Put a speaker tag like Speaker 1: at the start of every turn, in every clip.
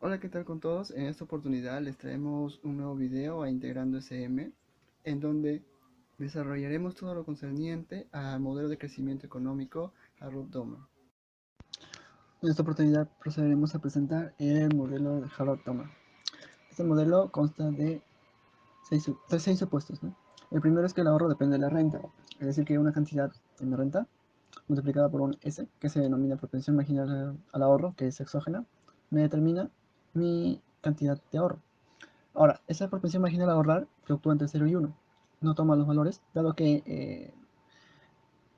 Speaker 1: Hola, ¿qué tal con todos? En esta oportunidad les traemos un nuevo video a Integrando SM, en donde desarrollaremos todo lo concerniente al modelo de crecimiento económico Harrod Domer. En esta oportunidad procederemos a presentar el modelo de Harrod Domer. Este modelo consta de seis supuestos, ¿no? El primero es que el ahorro depende de la renta, es decir, que una cantidad de mi renta multiplicada por un S, que se denomina propensión marginal al ahorro, que es exógena, me determina mi cantidad de ahorro. Ahora, esa propensión marginal a ahorrar fluctúa entre 0 y 1. No toma los valores, dado que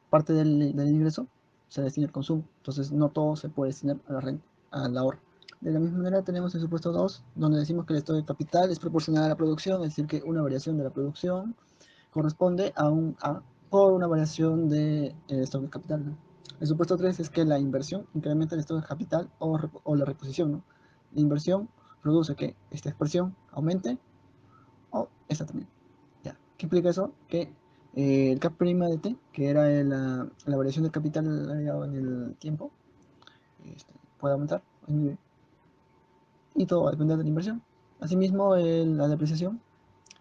Speaker 1: parte del ingreso se destina al consumo. Entonces, no todo se puede destinar a la renta, al ahorro. De la misma manera, tenemos el supuesto 2, donde decimos que el estado de capital es proporcional a la producción, es decir, que una variación de la producción corresponde a un A por una variación del estado de capital, ¿no? El supuesto 3 es que la inversión incrementa el estado de capital o la reposición, ¿no? La inversión produce que esta expresión aumente o esta también. Ya. ¿Qué implica eso? Que el K' de T, que era la variación del capital agregado en el tiempo, puede aumentar y todo va a depender de la inversión. Asimismo, la depreciación,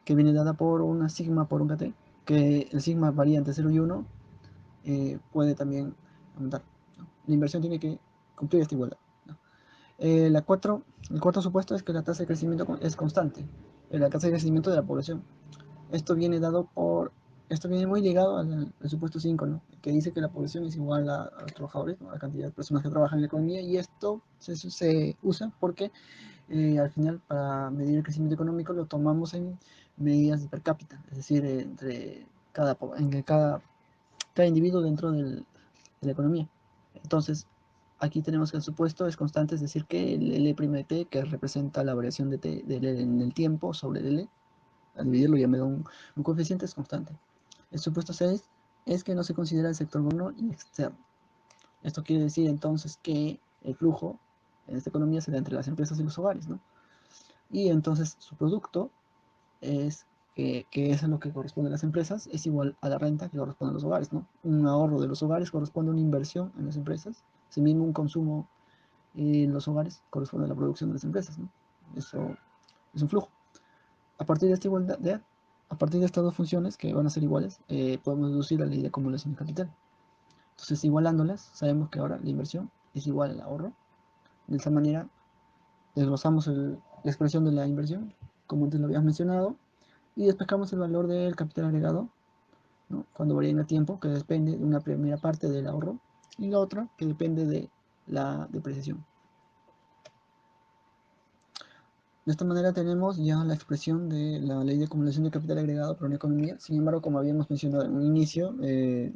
Speaker 1: que viene dada por una sigma por un KT, que el sigma varía entre 0 y 1, puede también aumentar, ¿no? La inversión tiene que cumplir esta igualdad, ¿no? El cuarto supuesto es que la tasa de crecimiento es constante, la tasa de crecimiento de la población. Esto viene dado por, esto viene muy ligado al supuesto 5, ¿no? Que dice que la población es igual a los trabajadores, ¿no? A la cantidad de personas que trabajan en la economía, y esto se usa porque al final para medir el crecimiento económico lo tomamos en medidas per cápita, es decir, entre cada individuo dentro de la economía. Entonces, aquí tenemos que el supuesto es constante, es decir, que el L' de t, que representa la variación de t del L en el tiempo sobre el L, al dividirlo ya me da un coeficiente, es constante. El supuesto 6 es que no se considera el sector interno y externo. Esto quiere decir entonces que el flujo en esta economía se da entre las empresas y los hogares, ¿no? Y entonces su producto es que es lo que corresponde a las empresas, es igual a la renta que corresponde a los hogares, ¿no? Un ahorro de los hogares corresponde a una inversión en las empresas, asimismo un consumo en los hogares corresponde a la producción de las empresas, ¿no? Eso es un flujo. A partir de esta igualdad, a partir de estas dos funciones que van a ser iguales, podemos deducir la ley de acumulación de capital. Entonces, igualándolas, sabemos que ahora la inversión es igual al ahorro. De esa manera, desglosamos la expresión de la inversión, como antes lo habíamos mencionado, y despejamos el valor del capital agregado, ¿no? Cuando varía en el tiempo, que depende de una primera parte del ahorro, y la otra que depende de la depreciación. De esta manera tenemos ya la expresión de la ley de acumulación de capital agregado para una economía. Sin embargo, como habíamos mencionado en un inicio, el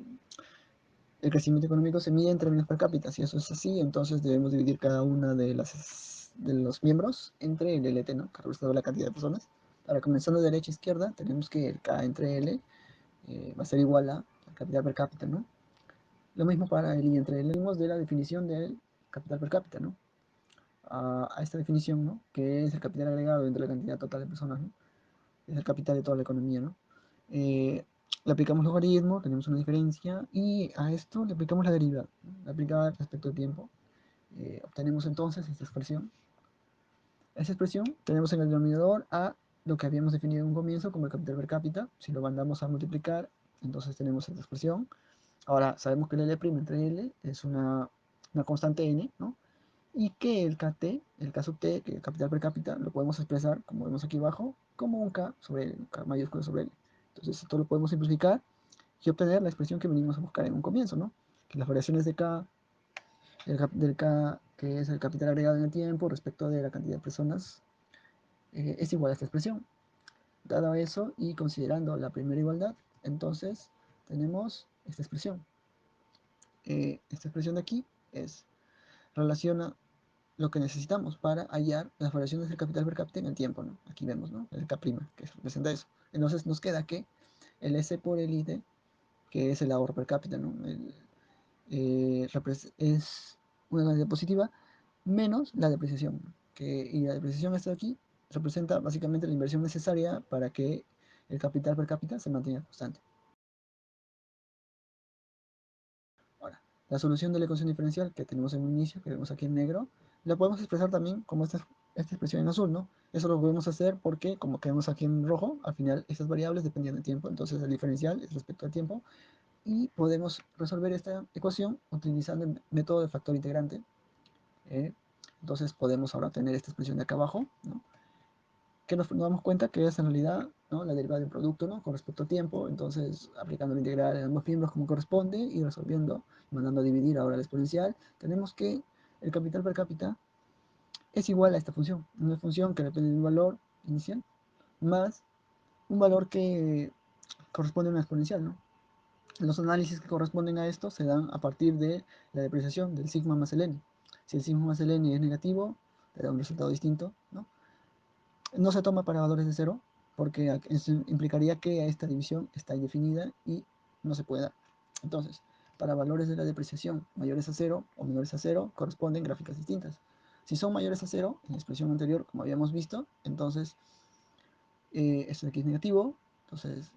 Speaker 1: crecimiento económico se mide en términos per cápita. Si eso es así, entonces debemos dividir cada una de los miembros entre el LT, ¿no? Que representa la cantidad de personas. Para comenzando de derecha a izquierda, tenemos que el K entre L va a ser igual a la capital per cápita, ¿no? Lo mismo para el I entre L. Venimos de la definición del capital per cápita, ¿no? A esta definición, ¿no? Que es el capital agregado entre la cantidad total de personas, ¿no? Es el capital de toda la economía, ¿no? Eh, Le aplicamos logaritmo, tenemos una diferencia, y a esto le aplicamos la derivada, ¿no? La aplicada respecto al tiempo. Obtenemos entonces esta expresión. Esa expresión tenemos en el denominador a lo que habíamos definido en un comienzo como el capital per cápita. Si lo mandamos a multiplicar, entonces tenemos esta expresión. Ahora sabemos que el L' entre L es una constante n, ¿no? Y que el KT, el K sub T, que es el capital per cápita, lo podemos expresar, como vemos aquí abajo, como un K sobre L, un K mayúsculo sobre L. Entonces esto lo podemos simplificar y obtener la expresión que venimos a buscar en un comienzo, ¿no? Que las variaciones de K, del K, que es el capital agregado en el tiempo respecto de la cantidad de personas, es igual a esta expresión. Dado eso y considerando la primera igualdad, entonces tenemos esta expresión. Esta expresión de aquí es relaciona lo que necesitamos para hallar las variaciones del capital per cápita en el tiempo, ¿no? Aquí vemos, ¿no? El K', que representa eso. Entonces nos queda que el S por el ID, que es el ahorro per cápita, ¿no? Es una cantidad positiva menos la depreciación, y la depreciación está aquí, representa básicamente la inversión necesaria para que el capital per cápita se mantenga constante. Ahora, la solución de la ecuación diferencial que tenemos en un inicio, que vemos aquí en negro, la podemos expresar también como esta esta expresión en azul, ¿no? Eso lo podemos hacer porque, como quedamos aquí en rojo, al final estas variables dependían del tiempo, entonces el diferencial es respecto al tiempo, y podemos resolver esta ecuación utilizando el método de factor integrante. ¿eh? Entonces podemos ahora tener esta expresión de acá abajo, ¿no? Que nos damos cuenta que es en realidad, ¿no?, la derivada de un producto, ¿no?, con respecto a tiempo. Entonces, aplicando la integral en ambos miembros como corresponde y resolviendo, mandando a dividir ahora la exponencial, tenemos que el capital per cápita es igual a esta función, una función que depende de un valor inicial más un valor que corresponde a una exponencial, ¿no? Los análisis que corresponden a esto se dan a partir de la depreciación del sigma más el n. Si el sigma más el n es negativo, te da un resultado distinto, ¿no? No se toma para valores de cero, porque eso implicaría que esta división está indefinida y no se puede dar. Entonces, para valores de la depreciación mayores a cero o menores a cero, corresponden gráficas distintas. Si son mayores a cero, en la expresión anterior, como habíamos visto, entonces esto de aquí es negativo, entonces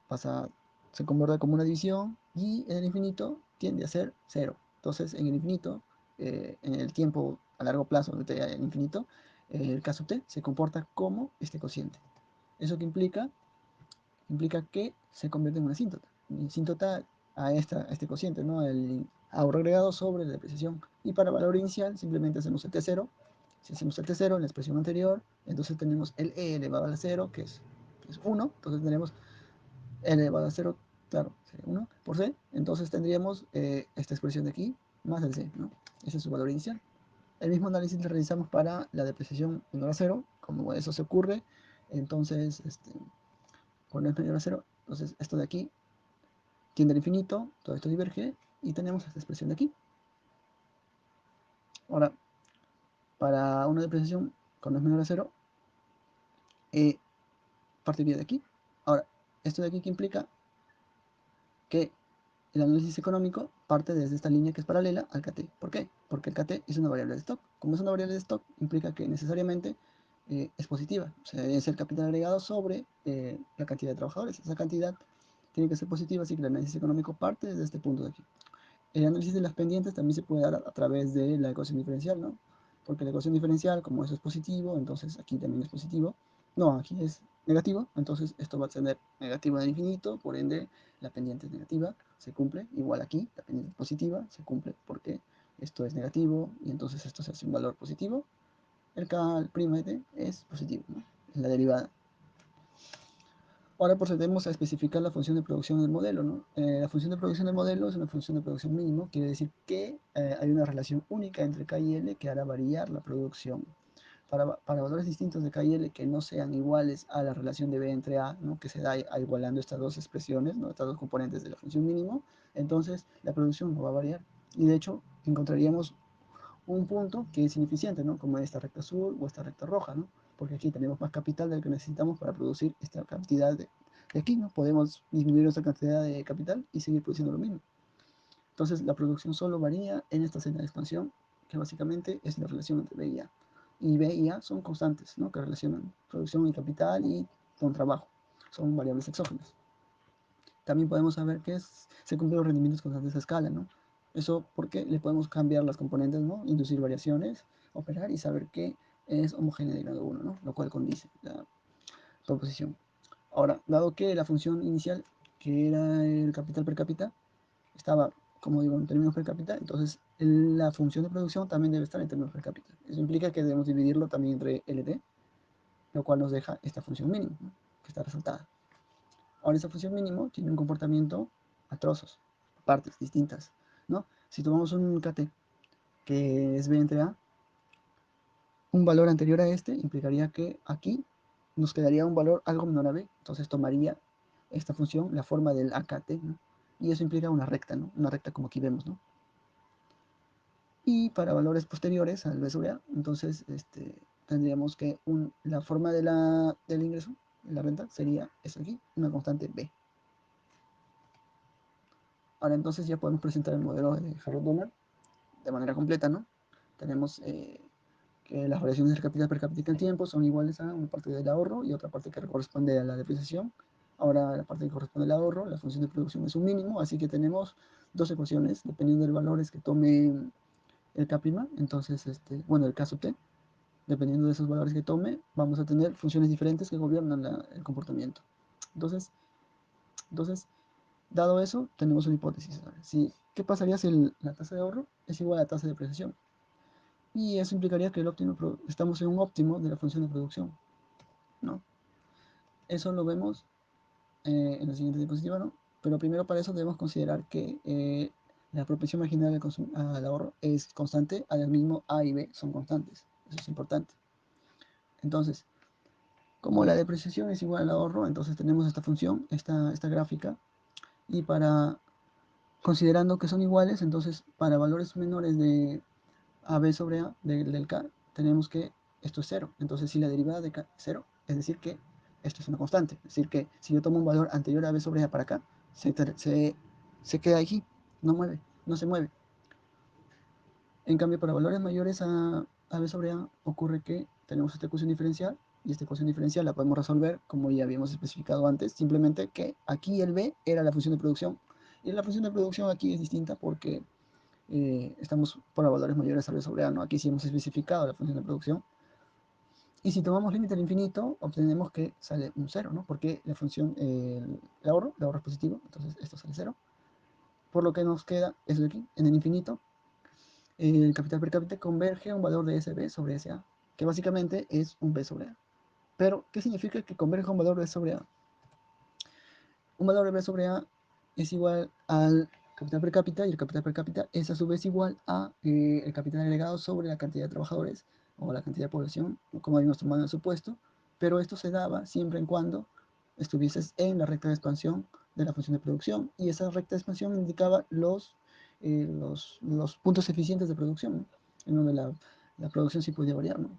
Speaker 1: pasa, se convierte como una división, y en el infinito tiende a ser cero. Entonces, en el infinito, en el tiempo a largo plazo, donde t el infinito, el caso t se comporta como este cociente. ¿Eso que implica? Implica que se convierte en una asíntota. Asíntota a este cociente, ¿no? El ahorro agregado sobre la depreciación. Y para valor inicial, simplemente hacemos el t0. Si hacemos el t0 en la expresión anterior, entonces tenemos el e elevado a la 0, que es 1. Entonces tenemos e elevado a 0, claro, sería 1 por c. Entonces tendríamos esta expresión de aquí más el c, ¿no? Ese es su valor inicial. El mismo análisis lo realizamos para la depreciación menor a 0. Como eso se ocurre, entonces cuando es menor a 0, entonces esto de aquí tiende al infinito, todo esto diverge y tenemos esta expresión de aquí. Ahora, para una depreciación cuando es menor a 0, partiría de aquí. Ahora, esto de aquí que implica que el análisis económico parte desde esta línea que es paralela al KT. ¿Por qué? Porque el KT es una variable de stock. Como es una variable de stock, implica que necesariamente es positiva. O sea, es el capital agregado sobre la cantidad de trabajadores. Esa cantidad tiene que ser positiva, así que el análisis económico parte desde este punto de aquí. El análisis de las pendientes también se puede dar a través de la ecuación diferencial, ¿no? Porque la ecuación diferencial, como eso es positivo, entonces aquí también es positivo. No, aquí es negativo, entonces esto va a tener negativo en el infinito, por ende la pendiente es negativa, se cumple. Igual aquí, la pendiente es positiva, se cumple porque esto es negativo y entonces esto se hace un valor positivo. El K' de t es positivo, ¿no? Es la derivada. Ahora procedemos a especificar la función de producción del modelo, ¿no? La función de producción del modelo es una función de producción mínimo, quiere decir que hay una relación única entre K y L que hará variar la producción. Para valores distintos de K y L que no sean iguales a la relación de B entre A, ¿no?, que se da igualando estas dos expresiones, ¿no?, estas dos componentes de la función mínimo, entonces la producción no va a variar. Y de hecho encontraríamos un punto que es ineficiente, ¿no?, como esta recta azul o esta recta roja, ¿no?, porque aquí tenemos más capital del que necesitamos para producir esta cantidad de aquí, ¿no? Podemos disminuir esta cantidad de capital y seguir produciendo lo mismo. Entonces la producción solo varía en esta senda de expansión, que básicamente es la relación entre B y A. Y B y A son constantes, ¿no?, que relacionan producción y capital y con trabajo. Son variables exógenas. También podemos saber que se cumplen los rendimientos constantes a escala, ¿no? Eso porque le podemos cambiar las componentes, ¿no?, inducir variaciones, operar y saber que es homogénea de grado 1, ¿no?, lo cual condice la proposición. Ahora, dado que la función inicial, que era el capital per cápita, estaba, como digo, en términos per cápita, entonces la función de producción también debe estar en términos per cápita. Eso implica que debemos dividirlo también entre LT, lo cual nos deja esta función mínima, ¿no?, que está resaltada. Ahora, esa función mínimo tiene un comportamiento a trozos, partes distintas, ¿no? Si tomamos un KT que es B entre A, un valor anterior a este implicaría que aquí nos quedaría un valor algo menor a B, entonces tomaría esta función la forma del AKT, ¿no? Y eso implica una recta, ¿no?, una recta como aquí vemos, ¿no? Y para valores posteriores al B sobre A, entonces tendríamos que la forma del ingreso, la renta, sería eso aquí, una constante B. Ahora entonces ya podemos presentar el modelo de Harrod-Domar de manera completa, ¿no? Tenemos que las variaciones del capital per cápita en el tiempo son iguales a una parte del ahorro y otra parte que corresponde a la depreciación. Ahora la parte que corresponde al ahorro, la función de producción es un mínimo, así que tenemos dos ecuaciones dependiendo del valores que tome el K', entonces, bueno, el caso T. Dependiendo de esos valores que tome, vamos a tener funciones diferentes que gobiernan el comportamiento. Entonces, entonces, dado eso, tenemos una hipótesis. Si, ¿qué pasaría si la tasa de ahorro es igual a la tasa de depreciación? Y eso implicaría que estamos en un óptimo de la función de producción, ¿no? Eso lo vemos en la siguiente diapositiva, ¿no? Pero primero para eso debemos considerar que la propensión marginal al ahorro es constante, al mismo A y B son constantes. Eso es importante. Entonces, como la depreciación es igual al ahorro, entonces tenemos esta función, esta gráfica, y considerando que son iguales, entonces para valores menores de AB sobre A del K, tenemos que esto es cero. Entonces, si la derivada de K es cero, es decir que esto es una constante. Es decir que si yo tomo un valor anterior a B sobre A para acá, se queda aquí, no se mueve. En cambio, para valores mayores a B sobre A, ocurre que tenemos esta ecuación diferencial, y esta ecuación diferencial la podemos resolver como ya habíamos especificado antes, simplemente que aquí el B era la función de producción, y la función de producción aquí es distinta porque estamos por valores mayores a B sobre A, ¿no? Aquí sí hemos especificado la función de producción. Y si tomamos límite al infinito, obtenemos que sale un cero, ¿no? Porque la función, el ahorro es positivo, entonces esto sale cero. Por lo que nos queda eso de aquí, en el infinito, el capital per cápita converge a un valor de SB sobre SA, que básicamente es un B sobre A. Pero, ¿qué significa que converge a un valor de B sobre A? Un valor de B sobre A es igual al capital per cápita, y el capital per cápita es a su vez igual a el capital agregado sobre la cantidad de trabajadores o la cantidad de población, como habíamos tomado en el supuesto, pero esto se daba siempre en cuando estuvieses en la recta de expansión de la función de producción, y esa recta de expansión indicaba los puntos eficientes de producción, ¿no? En donde la producción sí podía variar, ¿no?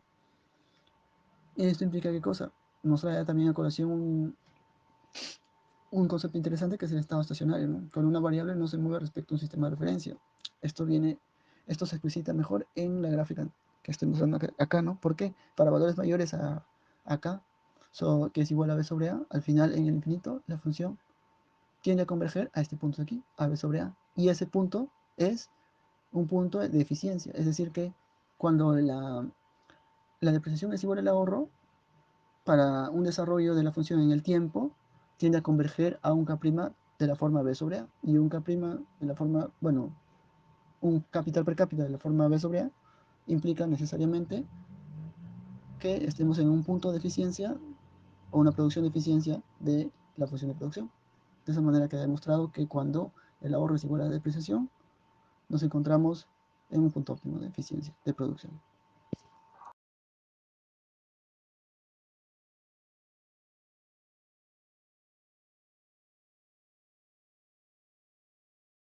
Speaker 1: Y esto implica qué cosa, nos trae también a colación un concepto interesante que es el estado estacionario, ¿no? Cuando una variable no se mueve respecto a un sistema de referencia. Esto esto se explicita mejor en la gráfica que estoy mostrando acá, ¿no? Porque para valores mayores a acá, que es igual a b sobre a, al final en el infinito la función tiende a converger a este punto de aquí, a b sobre a. Y ese punto es un punto de eficiencia, es decir que cuando la depreciación es igual al ahorro, para un desarrollo de la función en el tiempo, tiende a converger a un K' de la forma B sobre A, y un K' de la forma, bueno, un capital per cápita de la forma B sobre A implica necesariamente que estemos en un punto de eficiencia o una producción de eficiencia de la función de producción. De esa manera queda demostrado que cuando el ahorro es igual a la depreciación, nos encontramos en un punto óptimo de eficiencia de producción.